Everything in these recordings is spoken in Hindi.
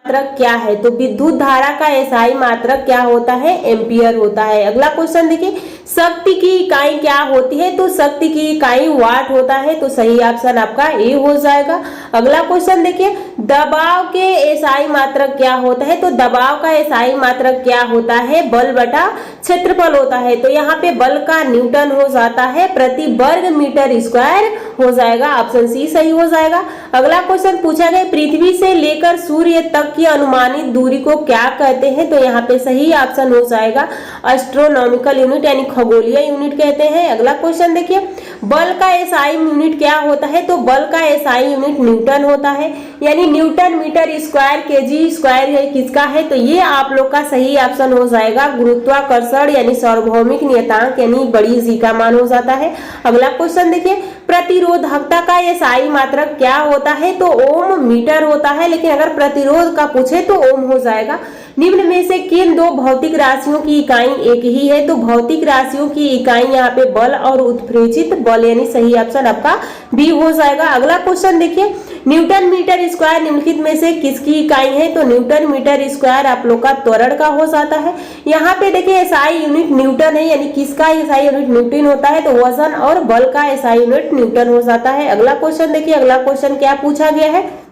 मात्रक क्या है? तो विद्युत धारा का एसआई मात्रक क्या होता है? एम्पियर होता है। अगला क्वेश्चन देखिए, शक्ति की इकाई क्या होती है? तो शक्ति की इकाई वाट होता है। तो सही ऑप्शन आपका ए हो जाएगा। अगला क्वेश्चन देखिए, दबाव के एसआई मात्रक क्या होता है? तो दबाव का एसआई मात्रक क्या होता है? बल बटा क्षेत्रफल होता है। तो यहाँ पे बल का न्यूटन हो जाता है प्रति वर्ग मीटर स्क्वायर हो जाएगा। ऑप्शन सी सही हो जाएगा। अगला क्वेश्चन पूछा गया, पृथ्वी से लेकर सूर्य तक की अनुमानित दूरी को क्या कहते हैं? तो यहाँ पे सही ऑप्शन हो जाएगा एस्ट्रोनॉमिकल यूनिट यानी खगोलीय यूनिट कहते हैं। अगला क्वेश्चन देखिए, बल का एसआई यूनिट क्या होता है? तो बल का एसआई यूनिट न्यूटन होता है, यानी Newton metre square KG square है किसका है? तो ये आप लोग का सही ऑप्शन हो जाएगा गुरुत्वाकर्षण यानी सार्वभौमिक नियतांक यानी बड़ी जी का मान हो जाता है। अगला क्वेश्चन देखिए, प्रतिरोधकता का एसआई मात्रक क्या होता है? तो ओम मीटर होता है, लेकिन अगर प्रतिरोध का पूछे तो ओम हो जाएगा। निम्न में से किन दो भौतिक राशियों की इकाई एक ही है? तो भौतिक राशियों की इकाई यहाँ पे बल और उत्प्रेक्षित बल यानी सही ऑप्शन आपका बी हो जाएगा। अगला क्वेश्चन देखिए, न्यूटन मीटर स्क्वायर निम्नलिखित में से किसकी इकाई है? तो न्यूटन मीटर स्क्वायर आप लोग का त्वरण का हो जाता है। यहाँ पे देखिए एसआई यूनिट न्यूटन है, यानी किसका एसआई यूनिट न्यूटन होता है? तो वजन और बल का एसआई यूनिट न्यूटन हो जाता है। अगला क्वेश्चन देखिए, अगला क्वेश्चन क्या पूछा गया है,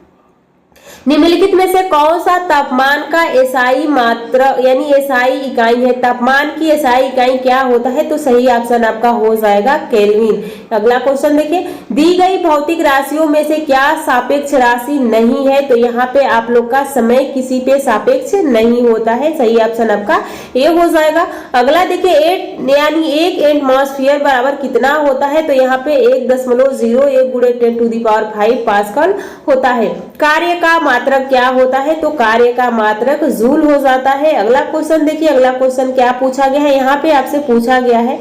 निम्नलिखित में से कौन सा तापमान का एसआई मात्रा यानी एसआई इकाई है? तापमान की एसआई इकाई क्या होता है? तो सही ऑप्शन आपका हो जाएगा केल्विन। अगला क्वेश्चन देखिए, दी गई भौतिक राशियों में से क्या सापेक्ष राशि नहीं है? तो यहाँ पे आप लोग का समय किसी पे सापेक्ष नहीं होता है। सही ऑप्शन आपका ए हो जाएगा। अगला देखिए, 8 यानी 1 एटमॉस्फेयर बराबर कितना होता है? तो यहाँ पे 1.01 गुणे 10⁵ पास्कल होता है। कार्य का मात्रक क्या होता है? तो कार्य का मात्रक जूल हो जाता है। अगला क्वेश्चन देखिए, अगला क्वेश्चन क्या पूछा गया है, यहाँ पे आपसे पूछा गया है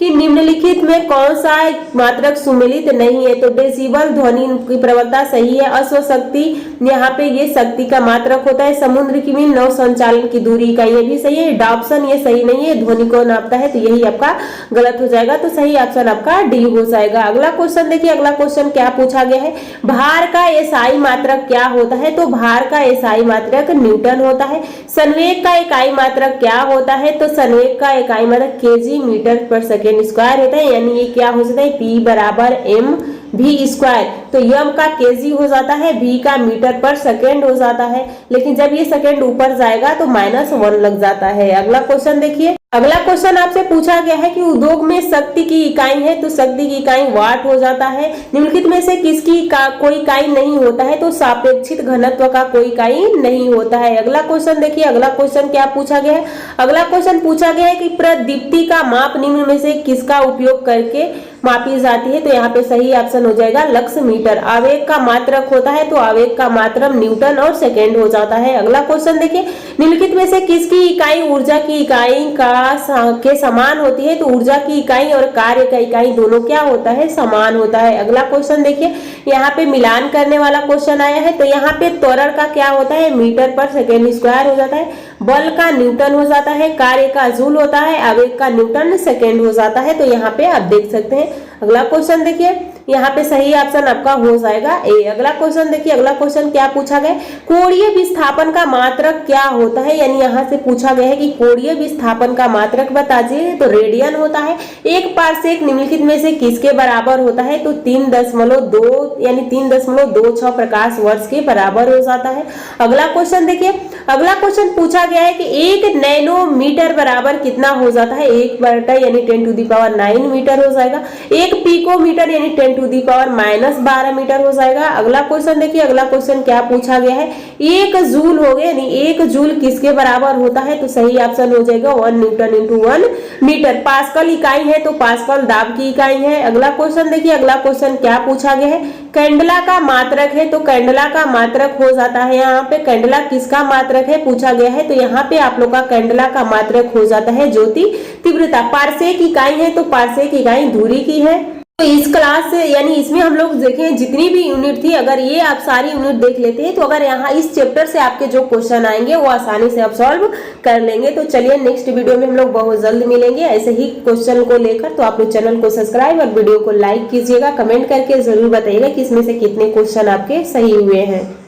कि निम्नलिखित में कौन सा मात्रक सुमेलित नहीं है? तो डेसिबल ध्वनि की प्रवणता सही है। अश्वशक्ति यहाँ पे ये शक्ति का मात्रक होता है। समुद्र की मील नौ संचालन की दूरी का ये भी सही है। डॉप्सन ये सही नहीं है, ध्वनि को नापता है, तो यही आपका गलत हो जाएगा। तो सही ऑप्शन आपका डी हो जाएगा। अगला क्वेश्चन देखिए, अगला क्वेश्चन क्या पूछा गया है, भार का एसआई मात्रक क्या होता है? तो भार का एसआई मात्रक न्यूटन होता है। संवेग का इकाई मात्रक क्या होता है? तो संवेग का इकाई मात्रक केजी मीटर पर सेकेंड स्क्वायर होता है, यानी ये क्या हो जाता है, P बराबर m v स्क्वायर। तो m का केजी हो जाता है, v का मीटर पर सेकेंड हो जाता है, लेकिन जब ये सेकेंड ऊपर जाएगा तो -1 लग जाता है। अगला क्वेश्चन देखिए, अगला क्वेश्चन आपसे पूछा गया है कि उद्योग में शक्ति की इकाई है, तो शक्ति की इकाई वाट हो जाता है। निम्नलिखित में से किसकी कोई इकाई नहीं होता है? तो सापेक्षिक घनत्व का कोई इकाई नहीं होता है। अगला क्वेश्चन देखिए, अगला क्वेश्चन क्या पूछा गया है, अगला क्वेश्चन पूछा गया है कि प्रदीप्ति का माप निम्न में से किसका उपयोग करके मापी जाती है? तो यहाँ पे सही ऑप्शन हो जाएगा लक्स मीटर। आवेग का मात्रक होता है, तो आवेग का मात्रक न्यूटन और सेकेंड हो जाता है। अगला क्वेश्चन देखिए, निम्नलिखित में से किसकी इकाई ऊर्जा की इकाई के समान होती है? तो ऊर्जा की इकाई और कार्य का इकाई दोनों क्या होता है, समान होता है। अगला क्वेश्चन देखिए, यहाँ पे मिलान करने वाला क्वेश्चन आया है, तो यहाँ पे त्वरण का क्या होता है, मीटर पर सेकेंड स्क्वायर हो जाता है, बल का न्यूटन हो जाता है, कार्य का जूल होता है, आवेग का न्यूटन सेकेंड हो जाता है। तो यहाँ पे आप देख सकते हैं। अगला क्वेश्चन देखिए, यहाँ पे सही ऑप्शन आपका हो जाएगा ए। अगला क्वेश्चन देखिए, अगला क्वेश्चन क्या पूछा गया, कोणीय विस्थापन का मात्रक क्या होता है? यानी यहाँ से पूछा गया है कि कोणीय विस्थापन का मात्रक बताइए, तो रेडियन होता है। 1 पारसेक निम्नलिखित में से किसके बराबर होता है? तो 3.2 यानी 3.26 प्रकाश वर्ष के बराबर हो जाता है। अगला क्वेश्चन देखिए, अगला क्वेश्चन पूछा गया है कि 1 नैनोमीटर बराबर कितना हो जाता है? 1 यानी 10⁹ मीटर हो जाएगा। 1 पिकोमीटर यानी 10⁻⁻12 मीटर हो जाएगा। अगला क्वेश्चन देखिए, अगला क्वेश्चन क्या पूछा गया है, 1 जूल हो गया, यानी 1 जूल किसके बराबर होता है? तो सही ऑप्शन हो जाएगा 1 न्यूटन इंटू 1 मीटर। पास्कल इकाई है, तो पास्कल दाब की इकाई है। अगला क्वेश्चन देखिए, अगला क्वेश्चन क्या पूछा गया है, कैंडला का मात्रक है, तो कैंडला का मात्रक हो जाता है, यहाँ पे कैंडला किसका मात्रक है पूछा गया है, तो यहाँ पे आप लोग का कैंडला का मात्रक हो जाता है ज्योति तीव्रता। पारसेक इकाई है, तो पारसेक इकाई दूरी की है। तो इस क्लास से यानी इसमें हम लोग देखें जितनी भी यूनिट थी, अगर ये आप सारी यूनिट देख लेते हैं तो अगर यहाँ इस चैप्टर से आपके जो क्वेश्चन आएंगे वो आसानी से आप सॉल्व कर लेंगे। तो चलिए नेक्स्ट वीडियो में हम लोग बहुत जल्द मिलेंगे ऐसे ही क्वेश्चन को लेकर। तो आप लोग चैनल को सब्सक्राइब और वीडियो को लाइक कीजिएगा, कमेंट करके जरूर बताइएगा कि इसमें से कितने क्वेश्चन आपके सही हुए हैं।